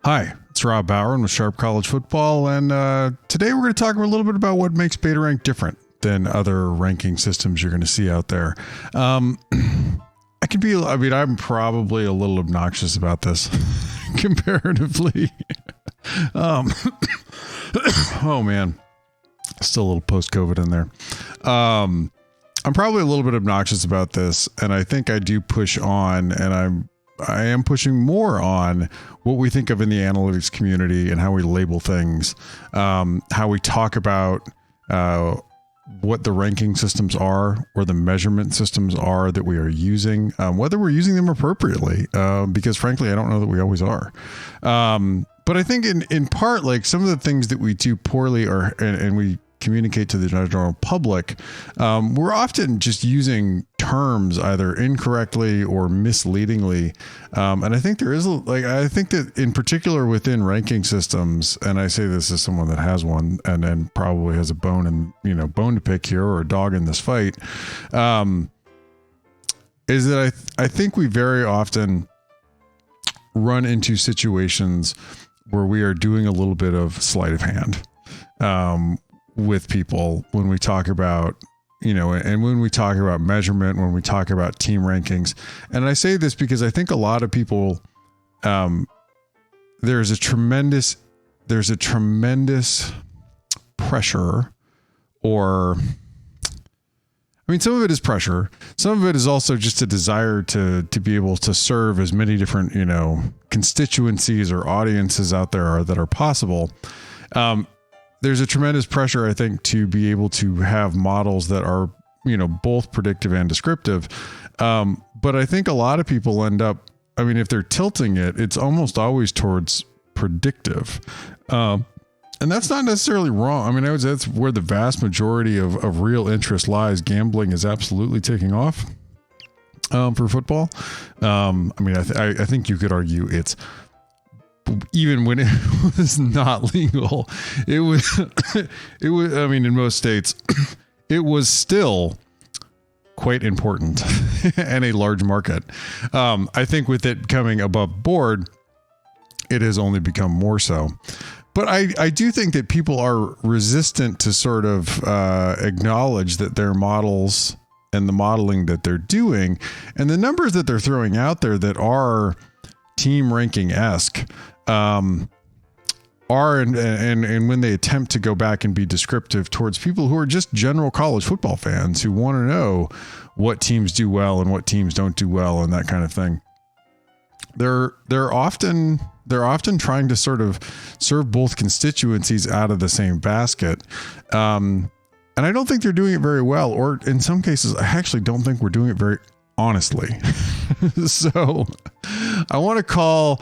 Hi, it's Rob Bowron with Sharp College Football, and today we're going to talk a little bit about what makes beta rank different than other ranking systems you're going to see out there. I'm probably a little obnoxious about this comparatively. Oh man, still a little post-COVID in there. I'm probably a little bit obnoxious about this, and I think I do push on, and I am pushing more on what we think of in the analytics community and how we label things, how we talk about what the ranking systems are or the measurement systems are that we are using, whether we're using them appropriately, because frankly, I don't know that we always are. But I think in part, like some of the things that we do poorly and we communicate to the general public, we're often just using terms either incorrectly or misleadingly. And I think there is I think that in particular within ranking systems, and I say this as someone that has one and then probably has a bone to pick here or a dog in this fight, is that I think we very often run into situations where we are doing a little bit of sleight of hand, with people when we talk about, and when we talk about measurement, when we talk about team rankings. And I say this because I think a lot of people, there's a tremendous pressure, or, some of it is pressure. Some of it is also just a desire to be able to serve as many different, constituencies or audiences out there that are possible. There's a tremendous pressure, I think, to be able to have models that are, both predictive and descriptive. But I think a lot of people end up, if they're tilting it, it's almost always towards predictive. And that's not necessarily wrong. I would say that's where the vast majority of real interest lies. Gambling is absolutely taking off for football. I think you could argue it's, even when it was not legal, it was, in most states, it was still quite important and a large market. I think with it coming above board, it has only become more so. But I do think that people are resistant to sort of acknowledge that their models and the modeling that they're doing and the numbers that they're throwing out there that are team ranking-esque, and when they attempt to go back and be descriptive towards people who are just general college football fans who want to know what teams do well and what teams don't do well and that kind of thing, they're often trying to sort of serve both constituencies out of the same basket. And I don't think they're doing it very well, or in some cases, I actually don't think we're doing it very honestly. So I want to call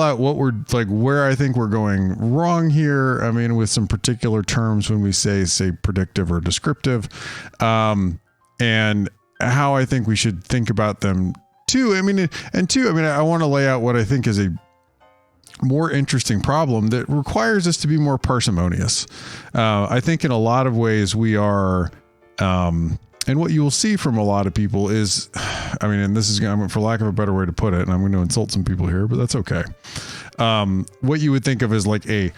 out what we're like, where I think we're going wrong here. With some particular terms when we say predictive or descriptive, and how I think we should think about them too. I want to lay out what I think is a more interesting problem that requires us to be more parsimonious. I think in a lot of ways we are, and what you will see from a lot of people is, and this is, for lack of a better way to put it, and I'm going to insult some people here, but that's okay. What you would think of as like a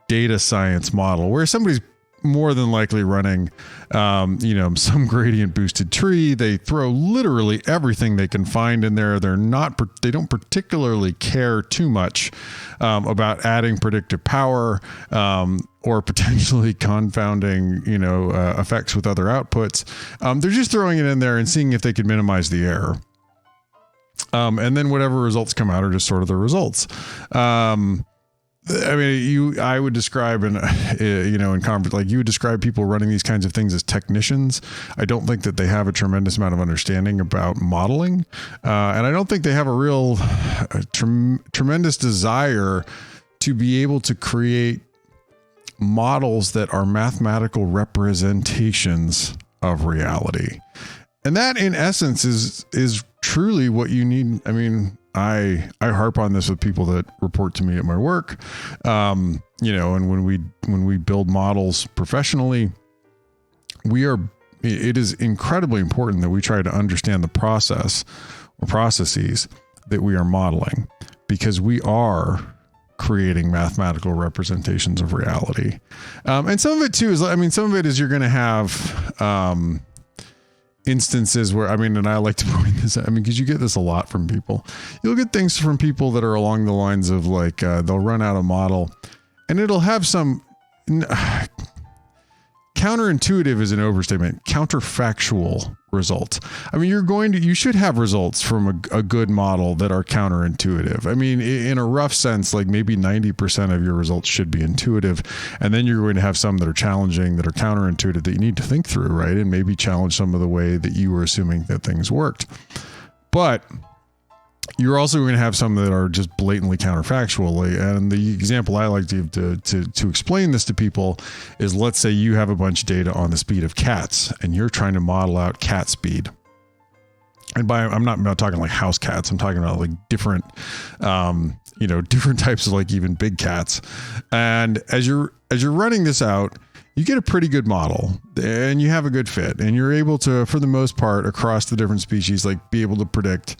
data science model where somebody's more than likely running, some gradient boosted tree. They throw literally everything they can find in there. They don't particularly care too much about adding predictive power, or potentially confounding, effects with other outputs. They're just throwing it in there and seeing if they can minimize the error. And then whatever results come out are just sort of the results. I would describe in conference, like you would describe people running these kinds of things as technicians. I don't think that they have a tremendous amount of understanding about modeling. And I don't think they have a real tremendous desire to be able to create models that are mathematical representations of reality. And that in essence is truly what you need. I harp on this with people that report to me at my work. And when we build models professionally, it is incredibly important that we try to understand the process or processes that we are modeling, because we are creating mathematical representations of reality. And some of it too is, I mean, some of it is you're going to have instances where, I mean, and I like to point this out, I mean, because you get this a lot from people. You'll get things from people that are along the lines of like, they'll run out a model and it'll have some counterintuitive is an overstatement, counterfactual results. I mean, you should have results from a good model that are counterintuitive. I mean, in a rough sense, like maybe 90% of your results should be intuitive. And then you're going to have some that are challenging, that are counterintuitive that you need to think through, right? And maybe challenge some of the way that you were assuming that things worked. But you're also going to have some that are just blatantly counterfactual. And the example I like to give to explain this to people is, let's say you have a bunch of data on the speed of cats and you're trying to model out cat speed. And I'm not talking like house cats. I'm talking about like different, different types of like even big cats. And as you're running this out, you get a pretty good model and you have a good fit and you're able to, for the most part, across the different species, like be able to predict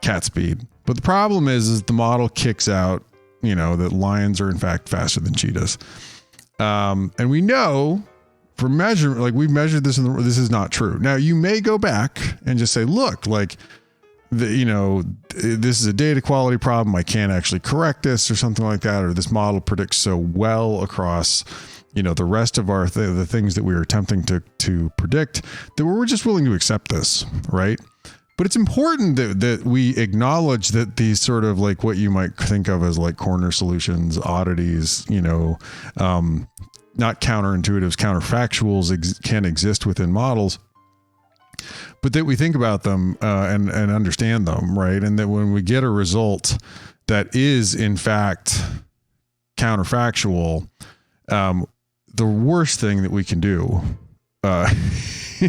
cat speed. But the problem is the model kicks out, that lions are in fact faster than cheetahs. And we know from measurement, like we've measured this this is not true. Now you may go back and just say, look, like this is a data quality problem. I can't actually correct this or something like that. Or this model predicts so well across, the rest of the things that we are attempting to predict that we're just willing to accept this. Right. But it's important that we acknowledge that these sort of like what you might think of as like corner solutions, oddities, not counterintuitives, counterfactuals can exist within models, but that we think about them and understand them, right? And that when we get a result that is in fact counterfactual, the worst thing that we can do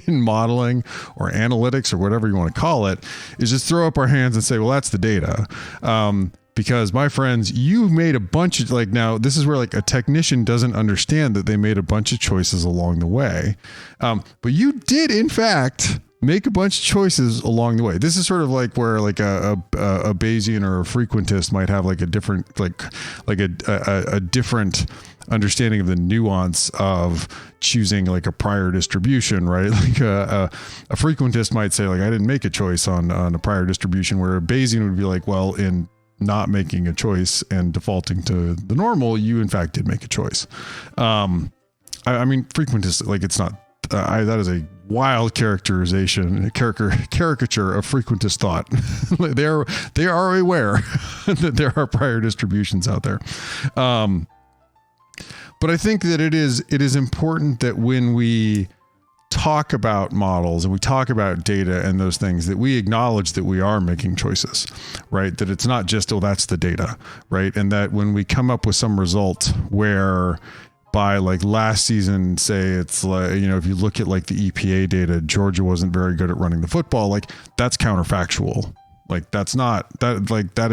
in modeling or analytics or whatever you want to call it is just throw up our hands and say, well, that's the data. Because my friends, you made a bunch of now this is where like a technician doesn't understand that they made a bunch of choices along the way. But you did in fact make a bunch of choices along the way. This is sort of like where like a Bayesian or a frequentist might have like a different, like a different understanding of the nuance of choosing like a prior distribution, right? Like a frequentist might say like, I didn't make a choice on a prior distribution, where a Bayesian would be like, well, in not making a choice and defaulting to the normal, you in fact did make a choice. I mean, frequentist, like it's not, that is a wild caricature of frequentist thought. they are aware that there are prior distributions out there. But I think that it is important that when we talk about models and we talk about data and those things, that we acknowledge that we are making choices, right? That it's not just, oh, that's the data, right? And that when we come up with some result where by like last season, say it's like, if you look at like the EPA data, Georgia wasn't very good at running the football, like that's counterfactual. Like that's not that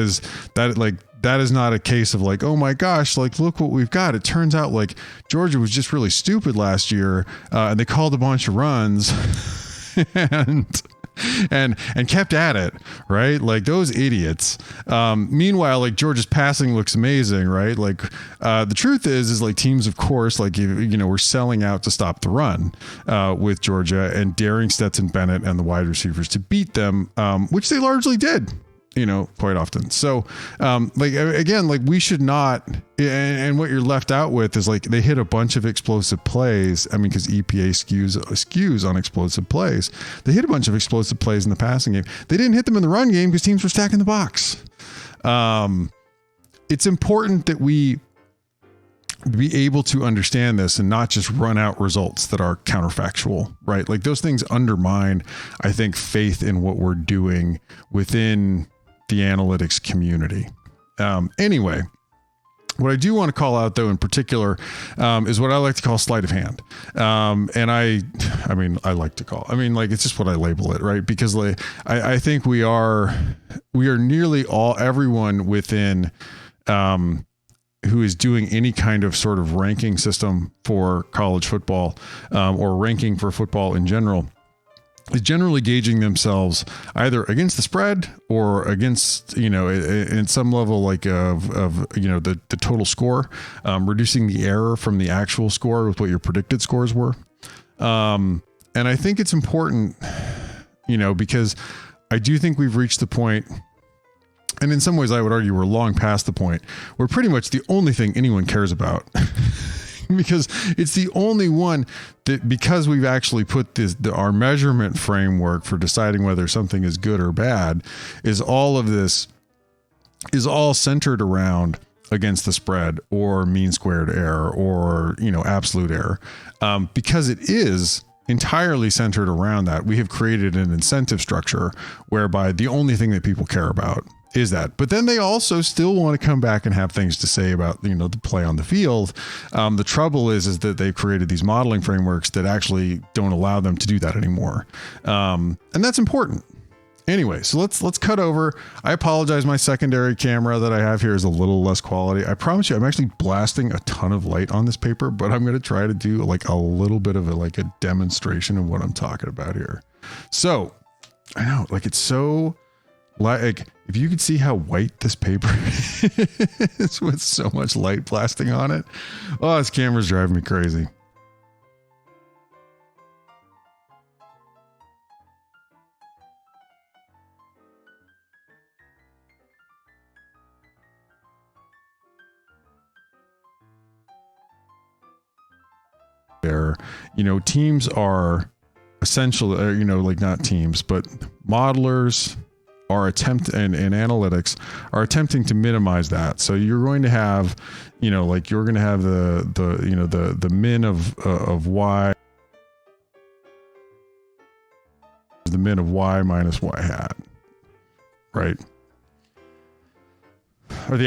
is not a case of like, oh my gosh, like look what we've got. It turns out like Georgia was just really stupid last year, and they called a bunch of runs and kept at it, right? Like those idiots. Meanwhile, like Georgia's passing looks amazing, right? Like the truth is like teams, of course, like we're selling out to stop the run with Georgia and daring Stetson Bennett and the wide receivers to beat them, which they largely did. Quite often. So, like, again, like we should not, and what you're left out with is like, they hit a bunch of explosive plays. I mean, cause EPA skews on explosive plays. They hit a bunch of explosive plays in the passing game. They didn't hit them in the run game because teams were stacking the box. It's important that we be able to understand this and not just run out results that are counterfactual, right? Like those things undermine, I think, faith in what we're doing within the analytics community. Anyway, what I do want to call out though, in particular, is what I like to call sleight of hand. And I mean, it's just what I label it, right? Because like, I think we are nearly everyone within, who is doing any kind of sort of ranking system for college football, or ranking for football in general, is generally gauging themselves either against the spread or against, in some level like of the total score, reducing the error from the actual score with what your predicted scores were. And I think it's important, because I do think we've reached the point, and in some ways I would argue we're long past the point where pretty much the only thing anyone cares about because it's the only one that, because we've actually put our measurement framework for deciding whether something is good or bad, is all centered around against the spread or mean squared error or, absolute error. Because it is entirely centered around that, we have created an incentive structure whereby the only thing that people care about is that. But then they also still want to come back and have things to say about, the play on the field. The trouble is that they've created these modeling frameworks that actually don't allow them to do that anymore. And that's important. Anyway, so let's cut over. I apologize. My secondary camera that I have here is a little less quality. I promise you, I'm actually blasting a ton of light on this paper, but I'm going to try to do like a little bit of a demonstration of what I'm talking about here. So I know, it's so like, if you could see how white this paper is with so much light blasting on it. Oh, this camera's driving me crazy. There, teams are essentially, not teams, but modelers are and analytics are attempting to minimize that. So you're going to have, you're going to have the min of y, the min of y minus y hat, right? Or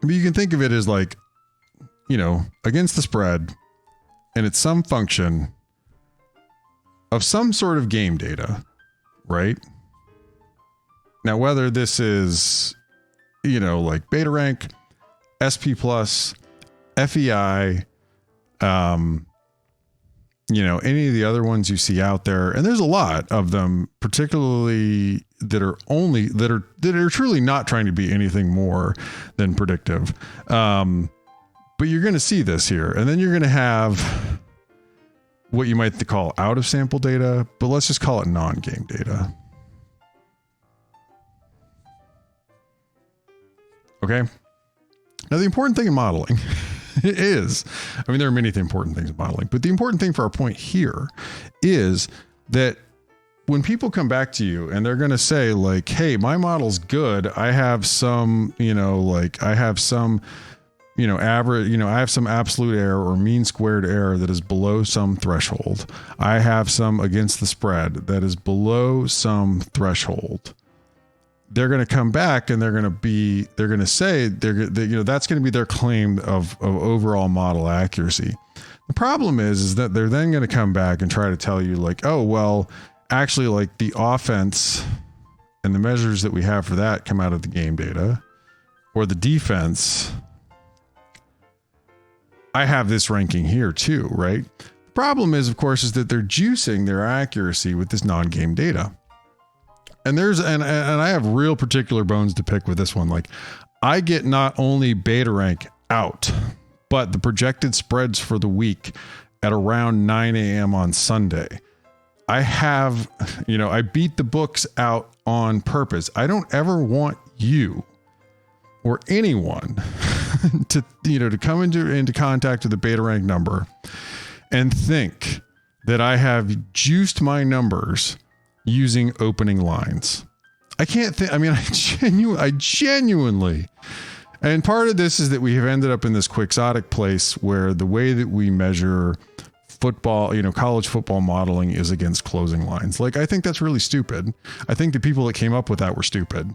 but you can think of it as against the spread, and it's some function of some sort of game data, right? Now, whether this is, beta rank, SP plus, FEI, any of the other ones you see out there, and there's a lot of them, particularly that are truly not trying to be anything more than predictive. But you're going to see this here, and then you're going to have what you might call out of sample data, but let's just call it non-game data. Okay. Now, the important thing in modeling is, there are many important things in modeling, but the important thing for our point here is that when people come back to you and they're going to say hey, my model's good. I have some, average, I have some absolute error or mean squared error that is below some threshold. I have some against the spread that is below some threshold. They're going to come back and they're going to say that's going to be their claim of overall model accuracy. The problem is that they're then going to come back and try to tell you oh, well, actually the offense and the measures that we have for that come out of the game data, or the defense. I have this ranking here too, right? The problem is, of course, is that they're juicing their accuracy with this non-game data. And and I have real particular bones to pick with this one. I get not only beta rank out, but the projected spreads for the week at around 9 a.m. on Sunday. I have, I beat the books out on purpose. I don't ever want you or anyone to come into contact with the beta rank number and think that I have juiced my numbers using opening lines. I can't think, I genuinely, and part of this is that we have ended up in this quixotic place where the way that we measure football, college football modeling is against closing lines. I think that's really stupid. I think the people that came up with that were stupid.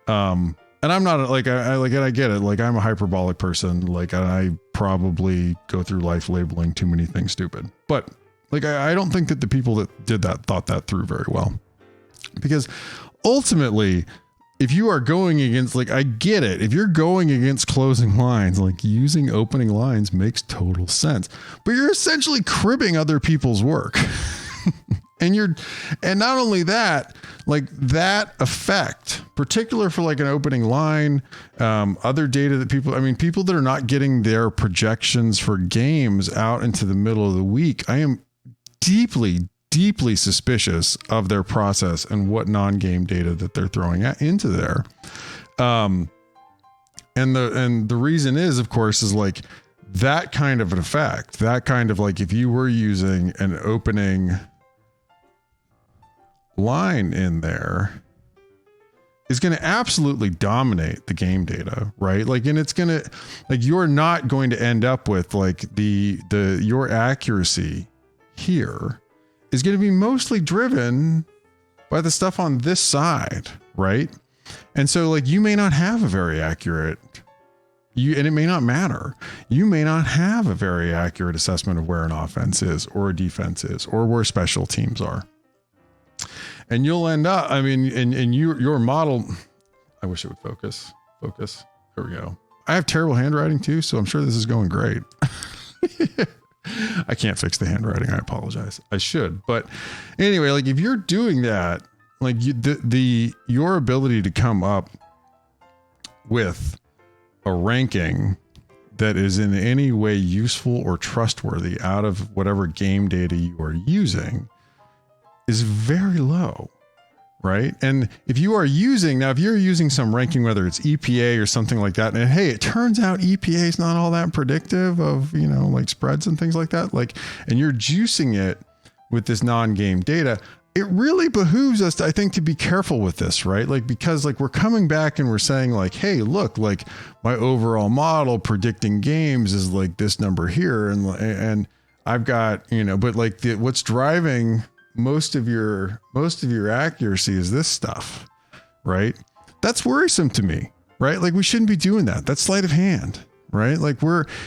And I'm not I get it. I'm a hyperbolic person. And I probably go through life labeling too many things stupid. But I don't think that the people that did that thought that through very well, because ultimately if you are going against, like, I get it. If you're going against closing lines, like using opening lines makes total sense, but you're essentially cribbing other people's work. And not only that, like that effect, particular for like an opening line, other data that people that are not getting their projections for games out into the middle of the week, I am deeply suspicious of their process and what non-game data that they're throwing into there. And the reason is, of course, is like that kind of an effect, that kind of like, if you were using an opening line in there, is going to absolutely dominate the game data, right? Like, and it's going to, like, you're not going to end up with like your accuracy here is going to be mostly driven by the stuff on this side, right? And so like you may not have a very accurate, and it may not matter. You may not have a very accurate assessment of where an offense is or a defense is or where special teams are. And you'll end up, I mean, and your model, I wish it would focus. There we go. I have terrible handwriting too, so I'm sure this is going great. I can't fix the handwriting. I apologize. I should. But anyway, like if you're doing that, like your ability to come up with a ranking that is in any way useful or trustworthy out of whatever game data you are using is very low, right? And if you're using some ranking, whether it's EPA or something like that, and hey, it turns out EPA is not all that predictive of, like spreads and things like that, like, and you're juicing it with this non-game data, it really behooves us, I think, to be careful with this, right? Like, because like we're coming back and we're saying like, hey, look, like my overall model predicting games is like this number here. And I've got, but like what's driving most of your accuracy is this stuff, right? That's worrisome to me, right? Like we shouldn't be doing that. That's sleight of hand, right? Like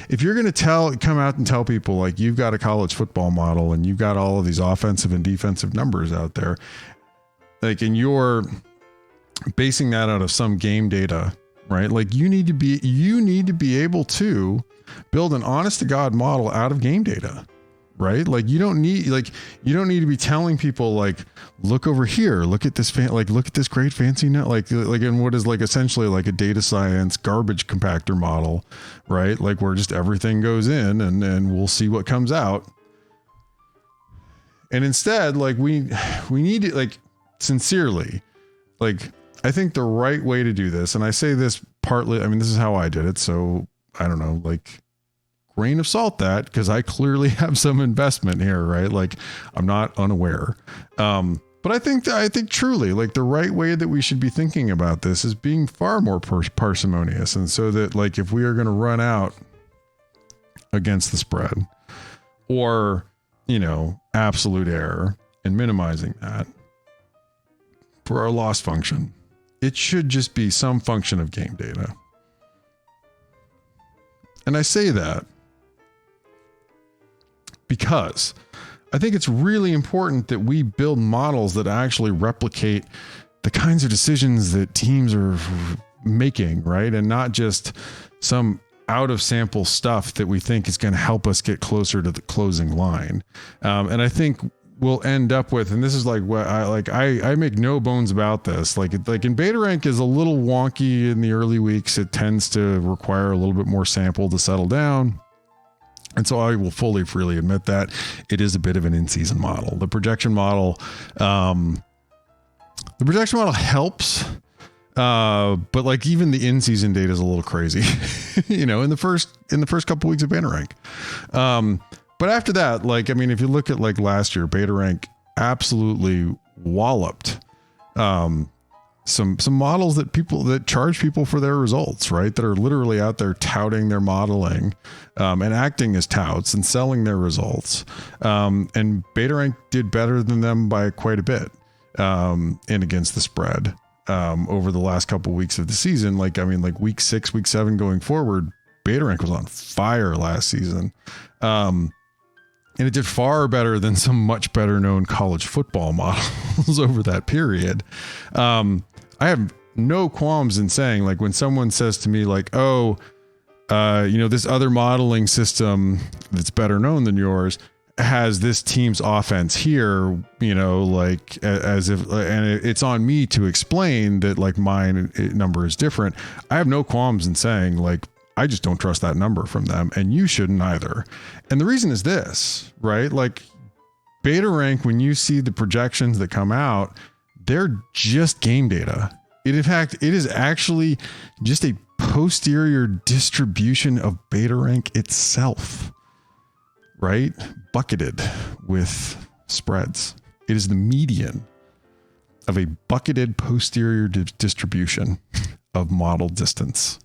if you're going to come out and tell people like you've got a college football model and you've got all of these offensive and defensive numbers out there, like, and you're basing that out of some game data, right? Like you need to be able to build an honest to God model out of game data. Right? Like you don't need to be telling people like, look over here, look at this look at this great fancy net, like in what is like essentially like a data science garbage compactor model, right? Like where just everything goes in and we'll see what comes out. And instead, like we need to, like, sincerely, like I think the right way to do this, and I say this partly, I mean, this is how I did it. So I don't know, like, grain of salt that, because I clearly have some investment here, right? Like I'm not unaware. But I think truly like the right way that we should be thinking about this is being far more parsimonious. And so that like, if we are going to run out against the spread or, absolute error and minimizing that for our loss function, it should just be some function of game data. And I say that because I think it's really important that we build models that actually replicate the kinds of decisions that teams are making, right? And not just some out of sample stuff that we think is going to help us get closer to the closing line. And I think we'll end up with, and this is like what I make no bones about this. Like in beta rank is a little wonky in the early weeks. It tends to require a little bit more sample to settle down. And so I will freely admit that it is a bit of an in-season model. The projection model helps, but like even the in-season data is a little crazy, in the first couple weeks of beta rank. But after that, like, I mean, if you look at like last year, beta rank absolutely walloped some models that charge people for their results, right? That are literally out there touting their modeling and acting as touts and selling their results. And beta rank did better than them by quite a bit in against the spread over the last couple of weeks of the season. Like, I mean, like week 6, week 7 going forward, beta rank was on fire last season. And it did far better than some much better known college football models over that period. I have no qualms in saying, like, when someone says to me like, oh, this other modeling system that's better known than yours has this team's offense here, like as if, and it's on me to explain that like my number is different. I have no qualms in saying like, I just don't trust that number from them, and you shouldn't either. And the reason is this, right? Like beta rank, when you see the projections that come out, they're just game data. In fact, it is actually just a posterior distribution of beta rank itself, right? Bucketed with spreads. It is the median of a bucketed posterior distribution of model distance.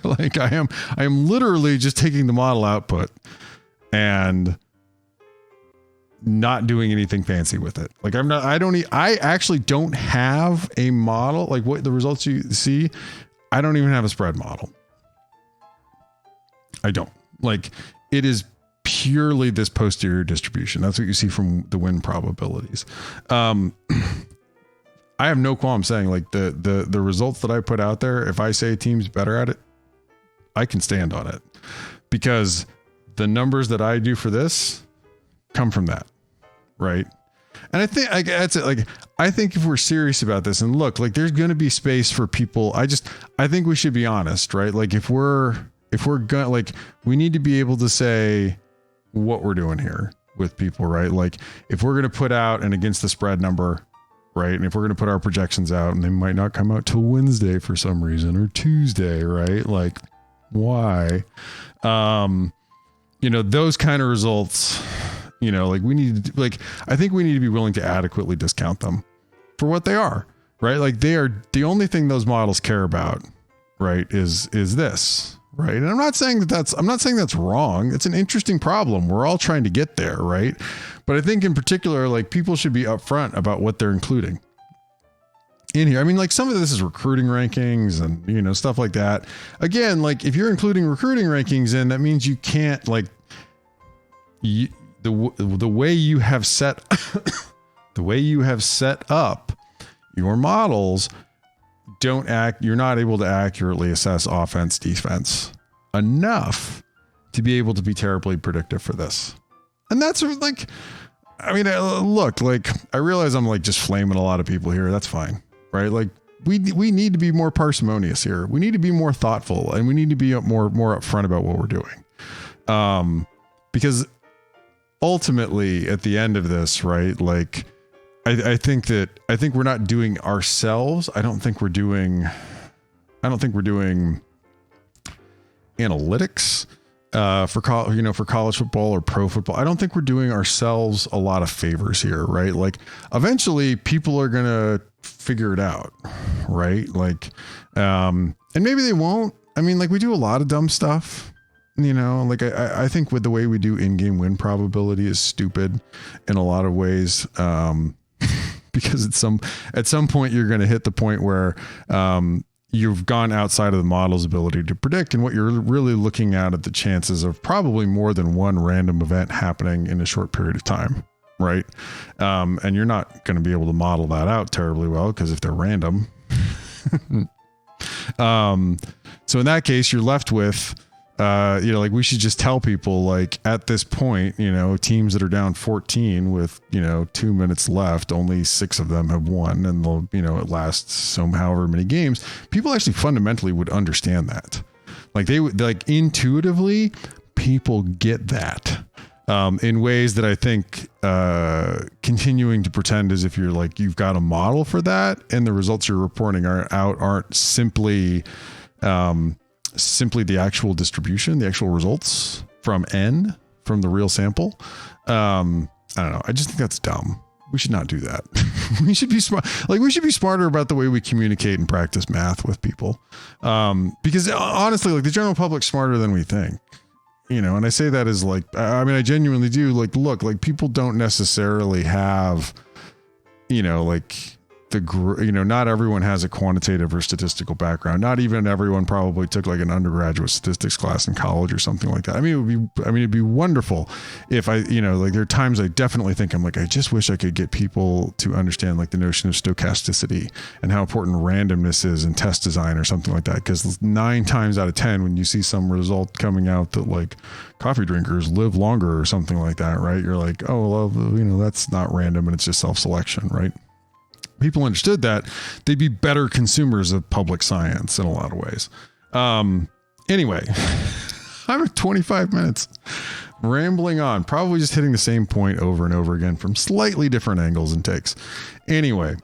Like I am literally just taking the model output and not doing anything fancy with it. Like I actually don't have a model. Like what the results you see, I don't even have a spread model. I don't. Like it is purely this posterior distribution. That's what you see from the win probabilities. I have no qualm saying like the results that I put out there, if I say a team's better at it, I can stand on it, because the numbers that I do for this come from that. Right. And I think that's it. Like, I think if we're serious about this, and look, like there's going to be space for people. I think we should be honest, right? Like if we're going, like we need to be able to say what we're doing here with people, right? Like if we're going to put out an against the spread number, right? And if we're going to put our projections out and they might not come out till Wednesday for some reason, or Tuesday, right? Like why, those kind of results, like we need to, like, I think we need to be willing to adequately discount them for what they are, right? Like they are the only thing those models care about, right? Is this, right? And I'm not saying that's wrong. It's an interesting problem. We're all trying to get there, right? But I think in particular, like people should be upfront about what they're including in here. I mean, like some of this is recruiting rankings and, stuff like that. Again, like if you're including recruiting rankings in, that means you can't like the way you have set up your models you're not able to accurately assess offense, defense enough to be able to be terribly predictive for this. And that's like, I mean, look, like I realize I'm like just flaming a lot of people here. That's fine. Right. Like we need to be more parsimonious here. We need to be more thoughtful, and we need to be more upfront about what we're doing. Because ultimately at the end of this, right? Like I think we're not doing ourselves. I don't think we're doing analytics for college football or pro football. I don't think we're doing ourselves a lot of favors here, right? Like eventually people are going to figure it out, right? Like, and maybe they won't. I mean, like we do a lot of dumb stuff, like I think with the way we do in-game win probability is stupid in a lot of ways. Because at some point you're going to hit the point where, you've gone outside of the model's ability to predict, and what you're really looking at the chances of probably more than one random event happening in a short period of time. Right. And you're not going to be able to model that out terribly well, because if they're random, so in that case, you're left with, like we should just tell people like at this point, teams that are down 14 with, 2 minutes left, only 6 of them have won, and they'll, it lasts however many games. People actually fundamentally would understand that. Like they would, like intuitively people get that, in ways that I think, continuing to pretend as if you're like, you've got a model for that and the results you're reporting aren't simply the actual distribution, the actual results from the real sample. I don't know. I just think that's dumb. We should not do that. We should be smart. Like we should be smarter about the way we communicate and practice math with people. Because honestly, like the general public's smarter than we think, and I say that as like, I mean, I genuinely do. Like, look, like people don't necessarily have, like not everyone has a quantitative or statistical background. Not even everyone probably took like an undergraduate statistics class in college or something like that. It'd be wonderful if there are times I definitely think I'm like, I just wish I could get people to understand like the notion of stochasticity and how important randomness is in test design or something like that. Because 9 times out of 10, when you see some result coming out that like coffee drinkers live longer or something like that, right? You're like, oh, well, that's not random and it's just self-selection, right? People understood that, they'd be better consumers of public science in a lot of ways. Anyway, I'm at 25 minutes rambling on, probably just hitting the same point over and over again from slightly different angles and takes. Anyway,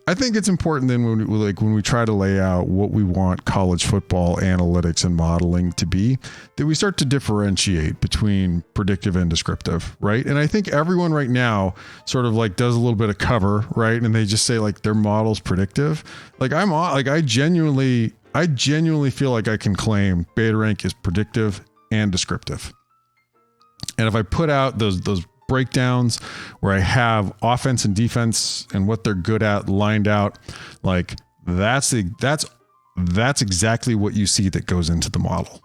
I think it's important then when we try to lay out what we want college football analytics and modeling to be, that we start to differentiate between predictive and descriptive, right? And I think everyone right now sort of like does a little bit of cover, right? And they just say like their model's predictive. Like I genuinely feel like I can claim BetaRank is predictive and descriptive. And if I put out those breakdowns where I have offense and defense and what they're good at lined out, like that's exactly what you see that goes into the model.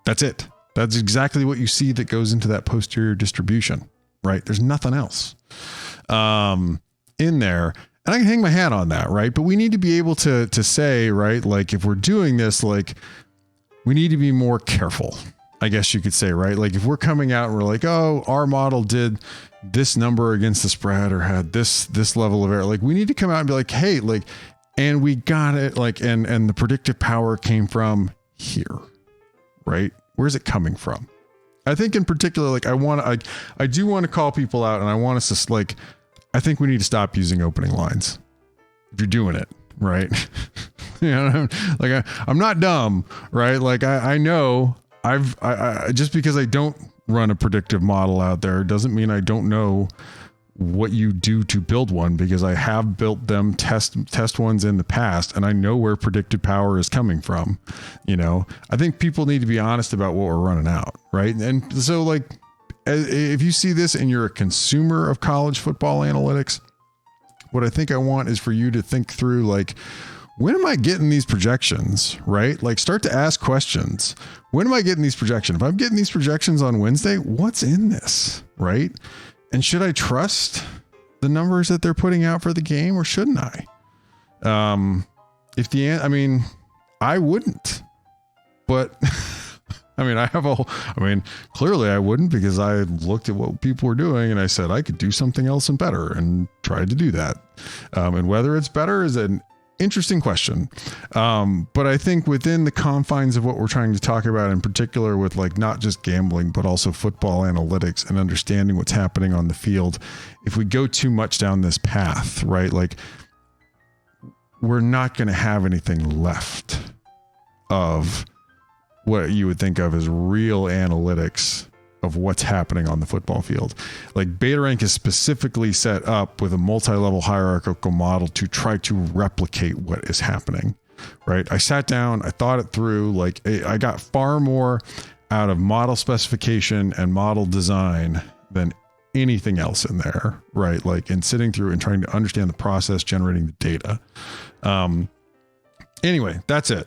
That's it. That's exactly what you see that goes into that posterior distribution, right? There's nothing else in there. And I can hang my hat on that, right? But we need to be able to say, right, like if we're doing this, like we need to be more careful, I guess you could say, right? Like if we're coming out and we're like, oh, our model did this number against the spread or had this level of error, like we need to come out and be like, hey, like, and we got it, like, and the predictive power came from here, right? Where's it coming from? I think in particular, like I do want to call people out, and I want us to like, I think we need to stop using opening lines if you're doing it, right? I'm not dumb, right? Like I know I just because I don't run a predictive model out there doesn't mean I don't know what you do to build one, because I have built them test ones in the past, and I know where predictive power is coming from. I think people need to be honest about what we're running out, right? And so like, if you see this and you're a consumer of college football analytics, what I think I want is for you to think through, like, when am I getting these projections, right? Like start to ask questions. When am I getting these projections? If I'm getting these projections on Wednesday, what's in this, right? And should I trust the numbers that they're putting out for the game, or shouldn't I? I wouldn't, but clearly I wouldn't, because I looked at what people were doing and I said I could do something else and better, and tried to do that. And whether it's better is an interesting question. But I think within the confines of what we're trying to talk about, in particular with like not just gambling, but also football analytics and understanding what's happening on the field, if we go too much down this path, right, like we're not going to have anything left of what you would think of as real analytics of what's happening on the football field. Like BetaRank is specifically set up with a multi-level hierarchical model to try to replicate what is happening, right? I sat down, I thought it through, like I got far more out of model specification and model design than anything else in there, right? Like in sitting through and trying to understand the process, generating the data. Anyway, that's it.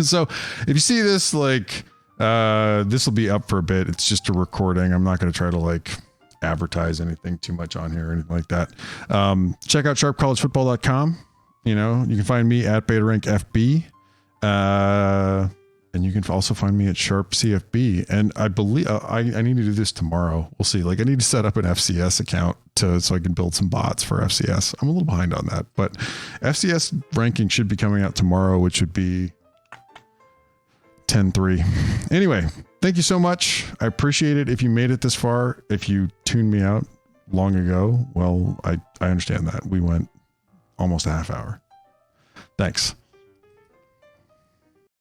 So if you see this, like, this will be up for a bit. It's just a recording. I'm not going to try to like advertise anything too much on here or anything like that. Check out sharpcollegefootball.com. You can find me at BetaRankFB. And you can also find me at Sharp CFB. And I believe I need to do this tomorrow. We'll see. Like I need to set up an FCS account so I can build some bots for FCS. I'm a little behind on that, but FCS ranking should be coming out tomorrow, which would be 10-3. Anyway, thank you so much. I appreciate it. If you made it this far, if you tuned me out long ago, well, I understand that. We went almost a half hour. Thanks.